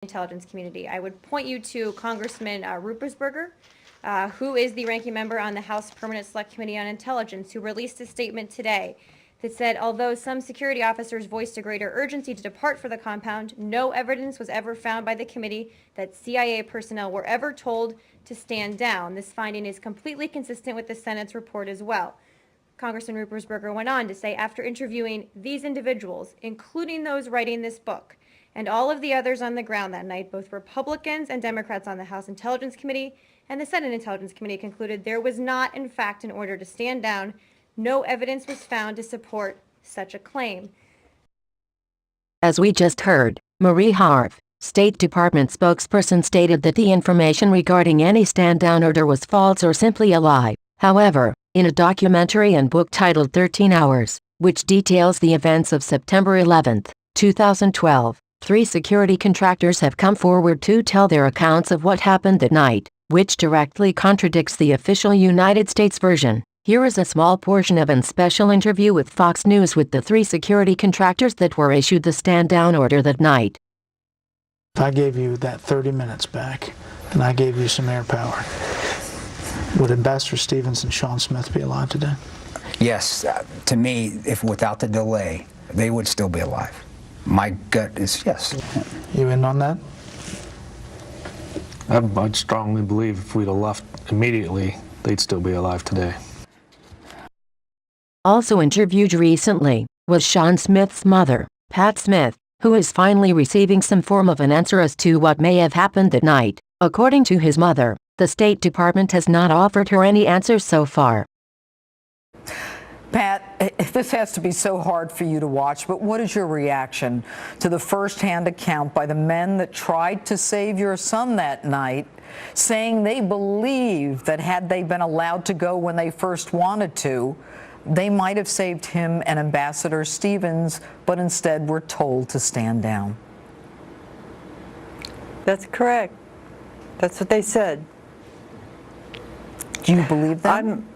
Intelligence community. I would point you to Congressman Ruppersberger, who is the ranking member on the House Permanent Select Committee on Intelligence, who released a statement today that said, although some security officers voiced a greater urgency to depart for the compound, no evidence was ever found by the committee that CIA personnel were ever told to stand down. This finding is completely consistent with the Senate's report as well. Congressman Ruppersberger went on to say, after interviewing these individuals, including those writing this book, and all of the others on the ground that night, both Republicans and Democrats on the House Intelligence Committee and the Senate Intelligence Committee concluded there was not, in fact, an order to stand down. No evidence was found to support such a claim. As we just heard, Marie Harf, State Department spokesperson, stated that the information regarding any stand-down order was false or simply a lie. However, in a documentary and book titled 13 Hours, which details the events of September 11, 2012, 3 security contractors have come forward to tell their accounts of what happened that night, which directly contradicts the official United States version. Here is a small portion of a special interview with Fox News with the 3 security contractors that were issued the stand-down order that night. If I gave you that 30 minutes back, and I gave you some air power, would Ambassador Stevens and Sean Smith be alive today? Yes, to me, if without the delay, they would still be alive. My gut is yes. You in on that? I'd strongly believe if we'd have left immediately, they'd still be alive today. Also interviewed recently was Sean Smith's mother, Pat Smith, who is finally receiving some form of an answer as to what may have happened that night. According to his mother, the State Department has not offered her any answers so far. Pat, this has to be so hard for you to watch, but what is your reaction to the first-hand account by the men that tried to save your son that night, saying they believe that had they been allowed to go when they first wanted to, they might have saved him and Ambassador Stevens, but instead were told to stand down? That's correct. That's what they said. Do you believe them?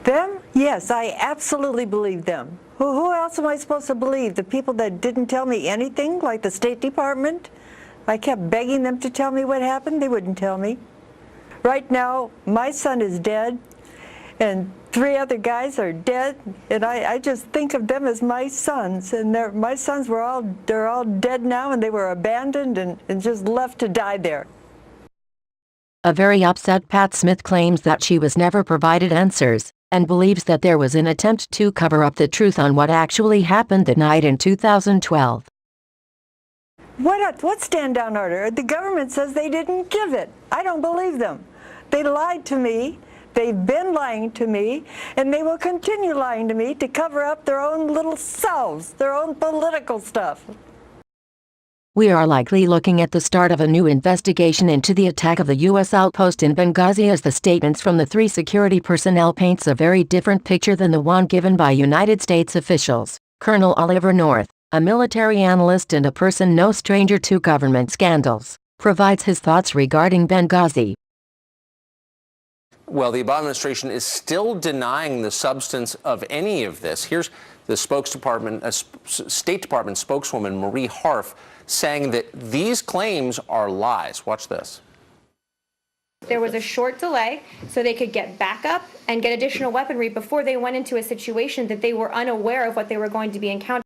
Them? Yes, I absolutely believe them. Who else am I supposed to believe? The people that didn't tell me anything, like the State Department? I kept begging them to tell me what happened. They wouldn't tell me. Right now, my son is dead, and 3 other guys are dead, and I just think of them as my sons. And my sons they're all dead now, and they were abandoned and just left to die there. A very upset Pat Smith claims that she was never provided answers, and believes that there was an attempt to cover up the truth on what actually happened that night in 2012. What stand-down order? The government says they didn't give it. I don't believe them. They lied to me. They've been lying to me, and they will continue lying to me to cover up their own little selves, their own political stuff. We are likely looking at the start of a new investigation into the attack of the U.S. outpost in Benghazi, as the statements from the 3 security personnel paints a very different picture than the one given by United States officials. Colonel Oliver North, a military analyst and a person no stranger to government scandals, provides his thoughts regarding Benghazi. Well, the Obama administration is still denying the substance of any of this. Here's the State Department spokeswoman, Marie Harf, saying that these claims are lies. Watch this. There was a short delay so they could get backup and get additional weaponry before they went into a situation that they were unaware of what they were going to be encountering.